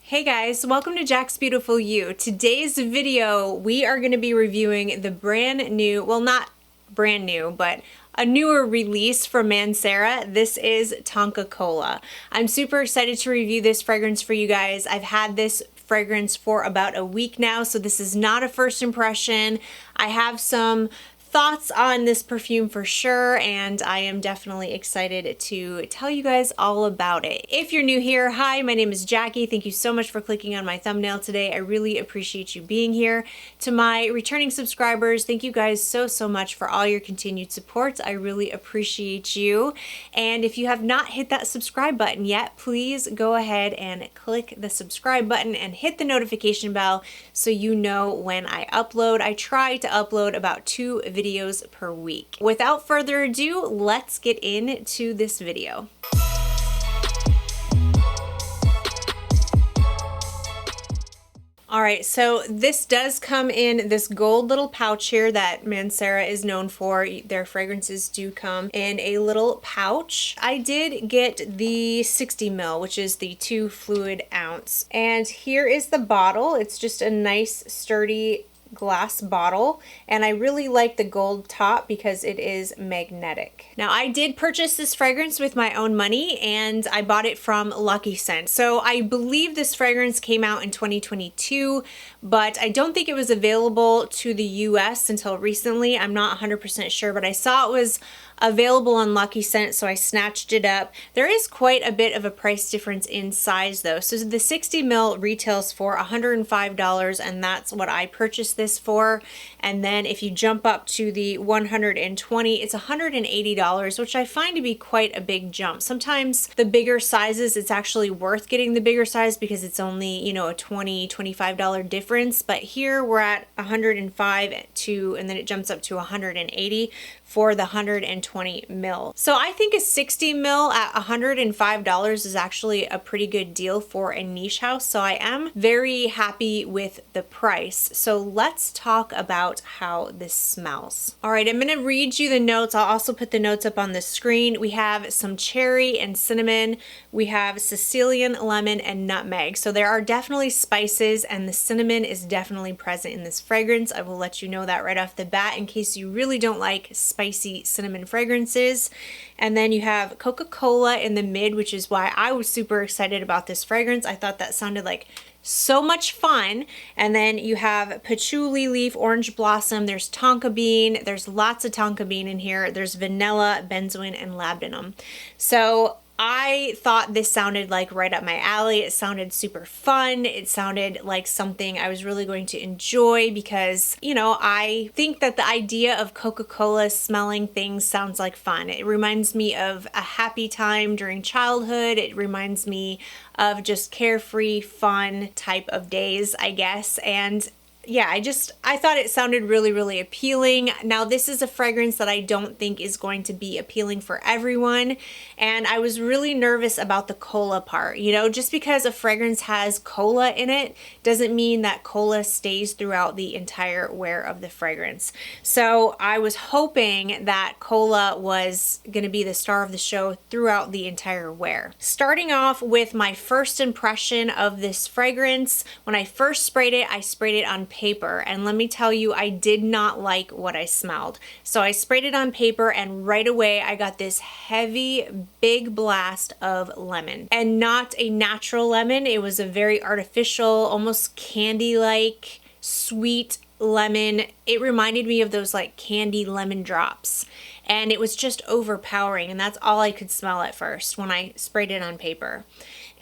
Hey guys, welcome to Jack's Beautiful You. Today's video, we are going to be reviewing the brand new, well not brand new, but a newer release from Mancera. This is Tonka Cola. I'm super excited to review this fragrance for you guys. I've had this fragrance for about a week now, so this is not a first impression. I have some thoughts on this perfume for sure, and I am definitely excited to tell you guys all about it. If you're new here, hi, my name is Jackie. Thank you so much for clicking on my thumbnail today. I really appreciate you being here. To my returning subscribers, thank you guys so much for all your continued support. I really appreciate you. And if you have not hit that subscribe button yet, please go ahead and click the subscribe button and hit the notification bell so you know when I upload. I try to upload about 2 videos per week. Without further ado, let's get into this video. Alright, so this does come in this gold little pouch here that Mancera is known for. Their fragrances do come in a little pouch. I did get the 60 ml, which is the 2 fluid ounce. And here is the bottle. It's just a nice sturdy glass bottle, and I really like the gold top because it is magnetic. Now, I did purchase this fragrance with my own money, and I bought it from Luckyscent. So I believe this fragrance came out in 2022, but I don't think it was available to the US until recently. I'm not 100% sure, but I saw it was available on Luckyscent, so I snatched it up. There is quite a bit of a price difference in size though. So the 60 ml retails for $105, and that's what I purchased this for. And then if you jump up to the 120, it's $180, which I find to be quite a big jump. Sometimes the bigger sizes, it's actually worth getting the bigger size because it's only, you know, a $20, $25 difference. But here we're at 105 and then it jumps up to 180 for the 120 ml. So I think a 60 ml at $105 is actually a pretty good deal for a niche house. So I am very happy with the price. So let's talk about how this smells. All right, I'm gonna read you the notes. I'll also put the notes up on the screen. We have some cherry and cinnamon. We have Sicilian lemon and nutmeg. So there are definitely spices, and the cinnamon is definitely present in this fragrance. I will let you know that right off the bat in case you really don't like spicy cinnamon fragrances. And then you have Coca-Cola in the mid, which is why I was super excited about this fragrance. I thought that sounded like so much fun. And then you have patchouli leaf, orange blossom, there's tonka bean, there's lots of tonka bean in here, there's vanilla, benzoin, and labdanum. So I thought this sounded like right up my alley. It sounded super fun. It sounded like something I was really going to enjoy because, you know, I think that the idea of Coca-Cola smelling things sounds like fun. It reminds me of a happy time during childhood. It reminds me of just carefree, fun type of days, I guess. And yeah, I thought it sounded really appealing. Now, this is a fragrance that I don't think is going to be appealing for everyone. And I was really nervous about the cola part. You know, just because a fragrance has cola in it doesn't mean that cola stays throughout the entire wear of the fragrance. So I was hoping that cola was going to be the star of the show throughout the entire wear. Starting off with my first impression of this fragrance, when I first sprayed it, I sprayed it on paper, and let me tell you, I did not like what I smelled. So I sprayed it on paper, and right away I got this heavy, big blast of lemon, and not a natural lemon. It was a very artificial, almost candy-like sweet lemon. It reminded me of those like candy lemon drops, and it was just overpowering, and that's all I could smell at first when I sprayed it on paper.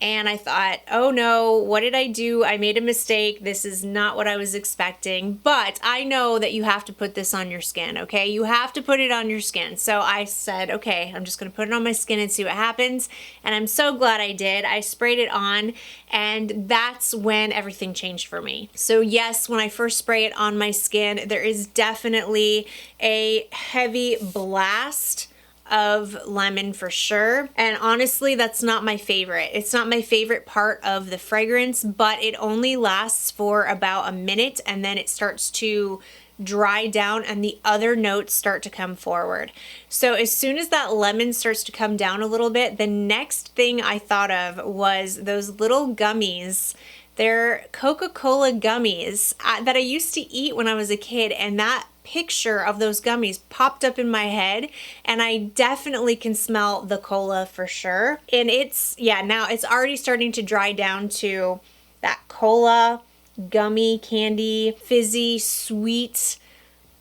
And I thought, oh no, what did I do? I made a mistake. This is not what I was expecting. But I know that you have to put this on your skin, okay? You have to put it on your skin. So I said, okay, I'm just gonna put it on my skin and see what happens. And I'm so glad I did. I sprayed it on, and that's when everything changed for me. So yes, when I first spray it on my skin, there is definitely a heavy blast of lemon for sure. And honestly, that's not my favorite. It's not my favorite part of the fragrance, but it only lasts for about a minute, and then it starts to dry down and the other notes start to come forward. So as soon as that lemon starts to come down a little bit, the next thing I thought of was those little gummies. They're Coca-Cola gummies that I used to eat when I was a kid, and that picture of those gummies popped up in my head, and I definitely can smell the cola for sure. And it's, yeah, now it's already starting to dry down to that cola, gummy, candy, fizzy, sweet.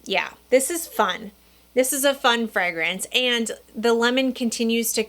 Yeah, this is fun. This is a fun fragrance, and the lemon continues to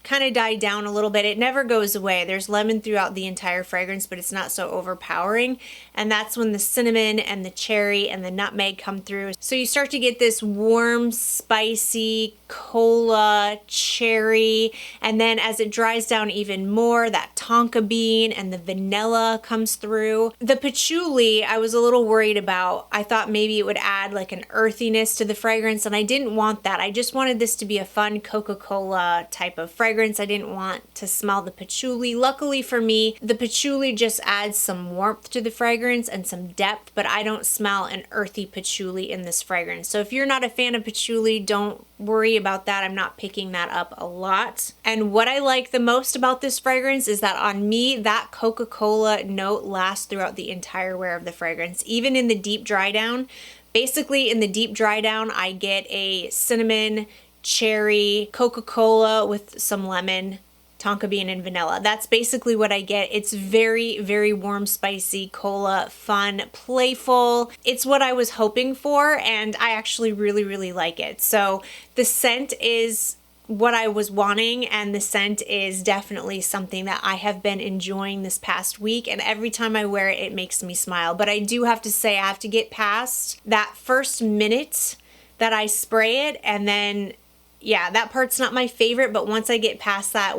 kind of die down a little bit. It never goes away. There's lemon throughout the entire fragrance, but it's not so overpowering. And that's when the cinnamon and the cherry and the nutmeg come through. So you start to get this warm, spicy cola, cherry, and then as it dries down even more, that tonka bean and the vanilla comes through. The patchouli, I was a little worried about. I thought maybe it would add like an earthiness to the fragrance, and I didn't want that. I just wanted this to be a fun Coca-Cola type of fragrance. I didn't want to smell the patchouli. Luckily for me, the patchouli just adds some warmth to the fragrance and some depth, but I don't smell an earthy patchouli in this fragrance. So if you're not a fan of patchouli, don't worry about that. I'm not picking that up a lot. And what I like the most about this fragrance is that on me, that Coca-Cola note lasts throughout the entire wear of the fragrance, even in the deep dry down. Basically, in the deep dry down, I get a cinnamon, cherry, Coca-Cola with some lemon, tonka bean, and vanilla. That's basically what I get. It's very, very warm, spicy cola, fun, playful. It's what I was hoping for, and I actually really, really like it. So the scent is what I was wanting, and the scent is definitely something that I have been enjoying this past week, and every time I wear it, it makes me smile. But I do have to say, I have to get past that first minute that I spray it, and then yeah, that part's not my favorite, but once I get past that,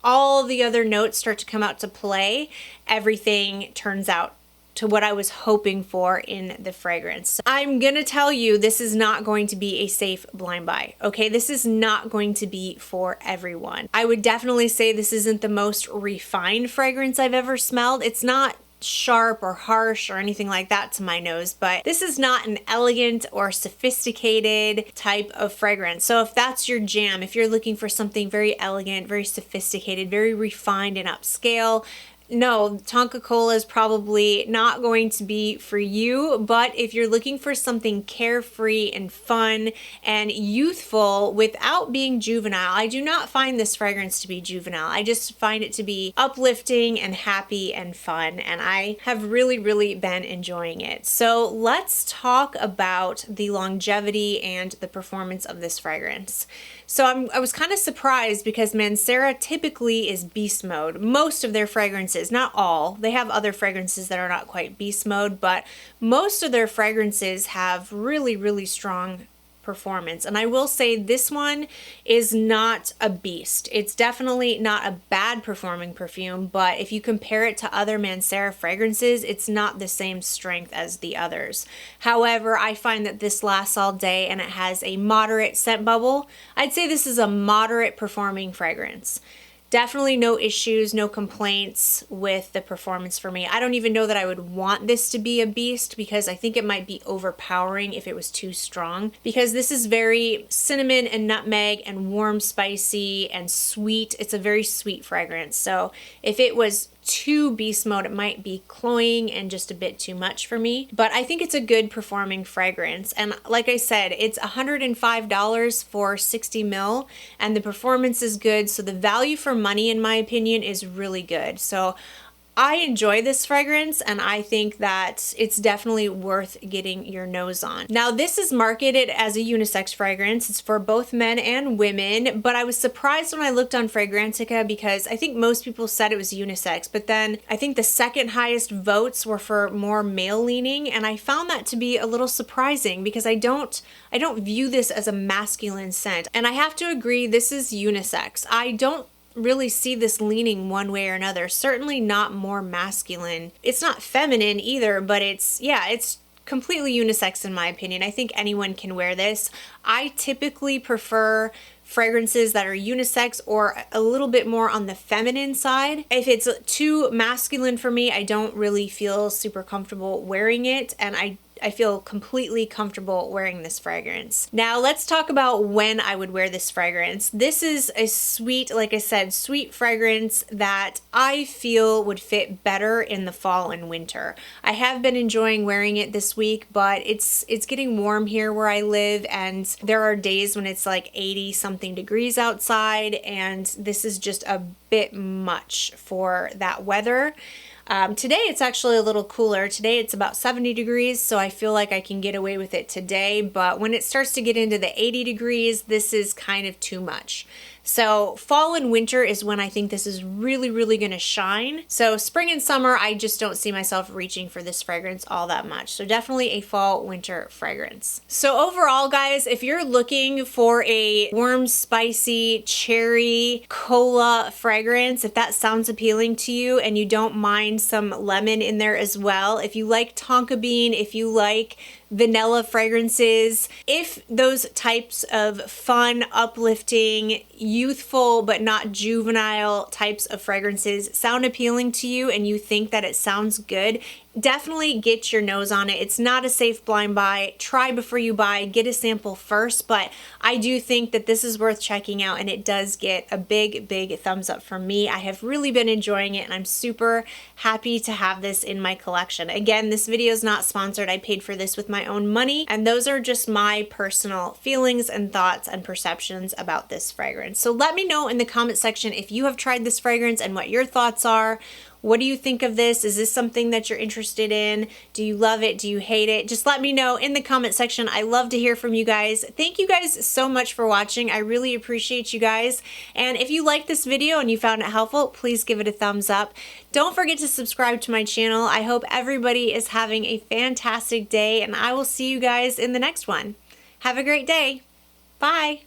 all the other notes start to come out to play, everything turns out to what I was hoping for in the fragrance. I'm gonna tell you, this is not going to be a safe blind buy, okay? This is not going to be for everyone. I would definitely say this isn't the most refined fragrance I've ever smelled. It's not sharp or harsh or anything like that to my nose, but this is not an elegant or sophisticated type of fragrance. So if that's your jam, if you're looking for something very elegant, very sophisticated, very refined and upscale, no, Tonka Cola is probably not going to be for you, but if you're looking for something carefree and fun and youthful without being juvenile, I do not find this fragrance to be juvenile. I just find it to be uplifting and happy and fun, and I have really, really been enjoying it. So let's talk about the longevity and the performance of this fragrance. So I was kind of surprised because Mancera typically is beast mode. Most of their fragrances, not all, they have other fragrances that are not quite beast mode, but most of their fragrances have really, really strong performance. And I will say this one is not a beast. It's definitely not a bad performing perfume, but if you compare it to other Mancera fragrances, it's not the same strength as the others. However, I find that this lasts all day and it has a moderate scent bubble. I'd say this is a moderate performing fragrance. Definitely no issues, no complaints with the performance for me. I don't even know that I would want this to be a beast because I think it might be overpowering if it was too strong, because this is very cinnamon and nutmeg and warm, spicy and sweet. It's a very sweet fragrance. So if it was too beast mode, it might be cloying and just a bit too much for me, but I think it's a good performing fragrance. And like I said, it's $105 for 60 ml and the performance is good, so the value for money in my opinion is really good. So I enjoy this fragrance and I think that it's definitely worth getting your nose on. Now this is marketed as a unisex fragrance. It's for both men and women, but I was surprised when I looked on Fragrantica because I think most people said it was unisex, but then I think the second highest votes were for more male leaning, and I found that to be a little surprising because I don't view this as a masculine scent. And I have to agree, this is unisex. I don't really see this leaning one way or another. Certainly not more masculine. It's not feminine either, but it's completely unisex in my opinion. I think anyone can wear this. I typically prefer fragrances that are unisex or a little bit more on the feminine side. If it's too masculine for me, I don't really feel super comfortable wearing it, and I feel completely comfortable wearing this fragrance. Now let's talk about when I would wear this fragrance. This is a sweet, like I said, sweet fragrance that I feel would fit better in the fall and winter. I have been enjoying wearing it this week, but it's getting warm here where I live, and there are days when it's like 80 something degrees outside, and this is just a bit much for that weather. Today it's actually a little cooler. Today it's about 70 degrees, so I feel like I can get away with it today, but when it starts to get into the 80 degrees, this is kind of too much. So fall and winter is when I think this is really, really gonna shine. So spring and summer, I just don't see myself reaching for this fragrance all that much. So definitely a fall, winter fragrance. So overall, guys, if you're looking for a warm, spicy, cherry, cola fragrance, if that sounds appealing to you and you don't mind some lemon in there as well, if you like tonka bean, if you like vanilla fragrances, if those types of fun, uplifting, youthful but not juvenile types of fragrances sound appealing to you and you think that it sounds good, definitely get your nose on it. It's not a safe blind buy. Try before you buy, get a sample first, but I do think that this is worth checking out, and it does get a big, big thumbs up from me. I have really been enjoying it, and I'm super happy to have this in my collection. Again, this video is not sponsored. I paid for this with my own money, and those are just my personal feelings and thoughts and perceptions about this fragrance. So let me know in the comment section if you have tried this fragrance and what your thoughts are. What do you think of this? Is this something that you're interested in? Do you love it? Do you hate it? Just let me know in the comment section. I love to hear from you guys. Thank you guys so much for watching. I really appreciate you guys. And if you liked this video and you found it helpful, please give it a thumbs up. Don't forget to subscribe to my channel. I hope everybody is having a fantastic day, and I will see you guys in the next one. Have a great day. Bye.